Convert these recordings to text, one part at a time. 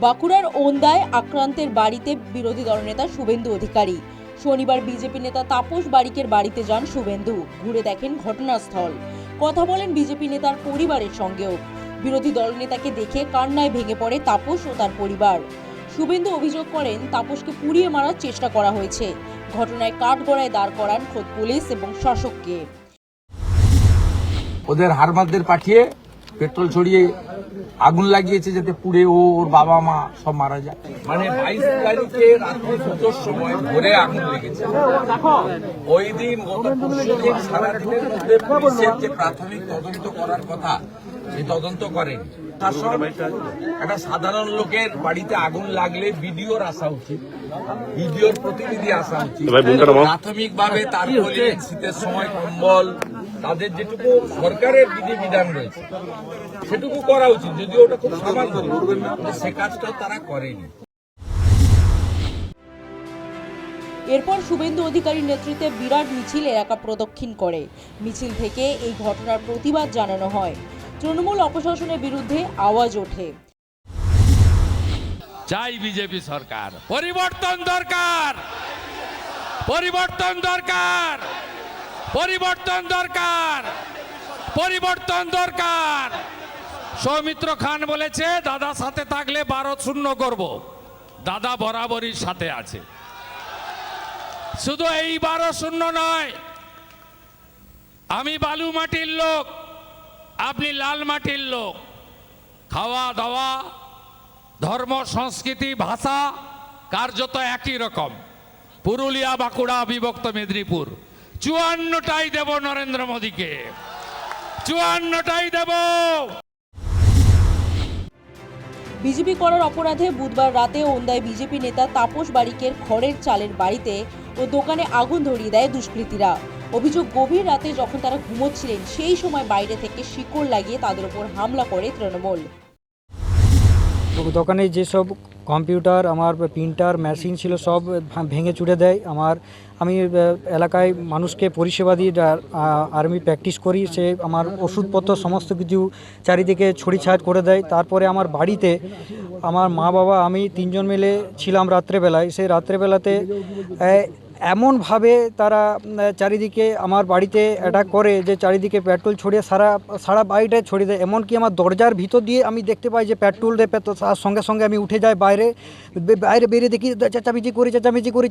বাঁকুড়ার ওন্দায় আক্রান্তের বাড়িতে বিরোধী দলনেতা শুভেন্দু অধিকারী। শনিবার বিজেপি নেতা তাপস বারিকের বাড়িতে যান শুভেন্দু। ঘুরে দেখেন ঘটনাস্থল, কথা বলেন বিজেপি নেতার পরিবারের সঙ্গেও। বিরোধী দলনেতাকে দেখে কান্নায় ভেঙে পড়ে তাপস ও তার পরিবার। শুভেন্দু অভিযোগ করেন তাপসকে পুড়িয়ে মারার চেষ্টা করা হয়েছে। ঘটনায় কাঠগড়ায় দাঁড় করান খোদ পুলিশ এবং শাসককে। ওদের হারমাদদের পাঠিয়ে পেট্রোল ছড়িয়ে আগুন লাগিয়েছে যাতে পুড়ে ওর বাবা মা সব মারা যায়। মানে 22 তারিখে রাত্রি 2টোর সময় ভোরে আগুন লেগেছে। ওই দিন পরশুদিন সারাদিনের মধ্যে পুলিশের যে প্রাথমিক তদন্ত করার কথা সেই তদন্ত করেন। একটা সাধারণ লোকের বাড়িতে আগুন লাগলে বিডিওর আসা উচিত, বিডিওর প্রতিনিধি আসা উচিত। প্রাথমিকভাবে তার শীতের সময় কম্বল, তাদের যেটুকু সরকারের বিধিবিধান রয়েছে সেটুকু করা উচিত, যদিও ওটা খুব সামান্য, সে কাজটা তারা করেনি। এরপর শুভেন্দু অধিকারীর নেতৃত্বে বিরাট মিছিল এলাকা প্রদক্ষিণ করে। মিছিল থেকে এই ঘটনার প্রতিবাদ জানানো হয়। তৃণমূল অপশাসনের বিরুদ্ধে আওয়াজ ওঠে। চাই বিজেপি সরকার, পরিবর্তন দরকার, পরিবর্তন দরকার, পরিবর্তন দরকার, পরিবর্তন দরকার। সৌমিত্র খান বলেছে দাদা সাথে থাকলে 12-0 করব। দাদা বরাবরই সাথে আছে। শুধু এই 12-0 নয়, আমি বালু মাটির লোক, আপনি লাল মাটির লোক। খাওয়া দাওয়া, ধর্ম, সংস্কৃতি, ভাষা কার্যত একই রকম। পুরুলিয়া, বাঁকুড়া, বিভক্ত মেদিনীপুর, 54টাই দেব নরেন্দ্র মোদীকে, 54টাই দেব। বিজেপি করার অপরাধে বুধবার রাতে ওন্দায় বিজেপি নেতা তাপস বারিকের খড়ের চালের বাড়িতে ও দোকানে আগুন ধরিয়ে দেয় দুষ্কৃতীরা। অভিযোগ, গভীর রাতে যখন তারা ঘুমোচ্ছিলেন সেই সময় বাইরে থেকে শিকড় লাগিয়ে তাদের উপর হামলা করে তৃণমূল। দোকানে যেসব কম্পিউটার, আমার প্রিন্টার মেশিন ছিল সব ভেঙে চুড়ে দেয়। আমি এলাকায় মানুষকে পরিষেবা দিয়ে আর্মি প্র্যাকটিস করি, সে আমার ওষুধপত্র সমস্ত কিছু চারিদিকে ছড়িছাড় করে দেয়। তারপরে আমার বাড়িতে আমার মা বাবা আমি 3 জন মিলে ছিলাম রাত্রেবেলায়। সেই রাত্রেবেলাতে এমনভাবে তারা চারিদিকে আমার বাড়িতে অ্যাটাক করে যে চারিদিকে পেট্রোল ছড়িয়ে সারা বাড়িটায় ছড়িয়ে দেয়। এমনকি আমার দরজার ভিতর দিয়ে আমি দেখতে পাই যে পেট্রোল দেয়। তার সঙ্গে সঙ্গে আমি উঠে যাই বাইরে বেরিয়ে দেখি চেঁচামেচি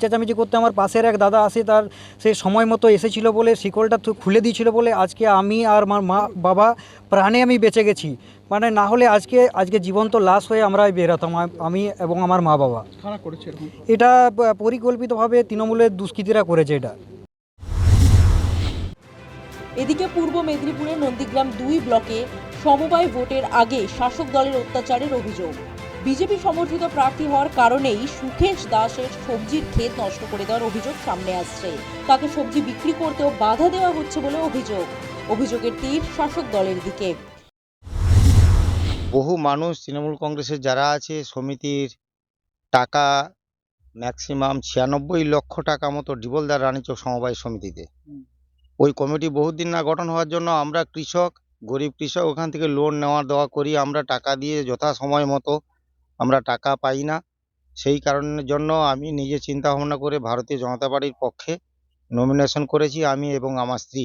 চেঁচামেচি করতে আমার পাশের এক দাদা আসে, তার সে সময় মতো এসেছিল বলে শিকলটা খুলে দিয়েছিল বলে আজকে আমি আর আমার মা বাবা প্রাণে আমি বেঁচে গেছি। মানে না হলে আজকে জীবন্ত লাশ হয়ে আমরা বেরোতাম, আমি এবং আমার মা বাবা। এটা পরিকল্পিতভাবে তৃণমূলের দুষ্কৃতীরা করেছে এটা। এদিকে পূর্ব মেদিনীপুরের নন্দীগ্রাম 2 ব্লকে সমবায় ভোটের আগে শাসক দলের অত্যাচারের অভিযোগ। বিজেপি সমর্থিত প্রার্থী হওয়ার কারণেই সুখেশ দাসের সবজির ক্ষেত নষ্ট করে দেওয়ার অভিযোগ সামনে আসছে। তাকে সবজি বিক্রি করতেও বাধা দেওয়া হচ্ছে বলে অভিযোগের তীর শাসক দলের দিকে। বহু মানুষ তৃণমূল কংগ্রেসের যারা আছে সমিতির টাকা ম্যাক্সিমাম 96 লক্ষ টাকা মতো ডিবলদার রানীচক সমবায় সমিতিতে। ওই কমিটি বহুদিন না গঠন হওয়ার জন্য আমরা গরিব কৃষক ওখান থেকে লোন নেওয়া দেওয়া করি, আমরা টাকা দিয়ে যথা সময় মতো আমরা টাকা পাই না। সেই কারণের জন্য আমি নিজে চিন্তা ভাবনা করে ভারতীয় জনতা পার্টির পক্ষে নমিনেশন করেছি, আমি এবং আমার স্ত্রী।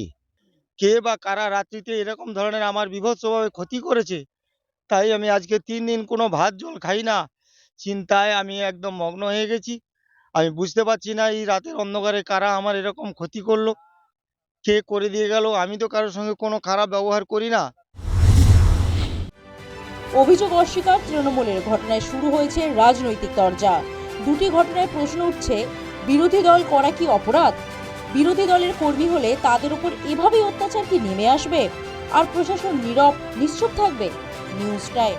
কে বা কারা রাত্রিতে এরকম ধরনের আমার বিভৎসভাবে ক্ষতি করেছে, তাই আমি আজকে 3 দিন কোনো ভাত জল খাই না। চিন্তায় আমি একদম মগ্ন হয়ে গেছি। আমি বুঝতে পারছি না এই রাতের অন্ধকারে কারা আমার এরকম ক্ষতি করলো, কে করে দিয়ে গেল। আমি তো কারোর সঙ্গে কোনো খারাপ ব্যবহার করি না। অভিযোগ অস্বীকার তৃণমূলের। ঘটনায় শুরু হয়েছে রাজনৈতিক তরজা। দুটি ঘটনায় প্রশ্ন উঠছে, বিরোধী দল করা কি অপরাধ? বিরোধী দলের কর্মী হলে তাদের উপর এভাবেই অত্যাচার কি নেমে আসবে? আর প্রশাসন নীরব নিশ্চুপ থাকবে? News time.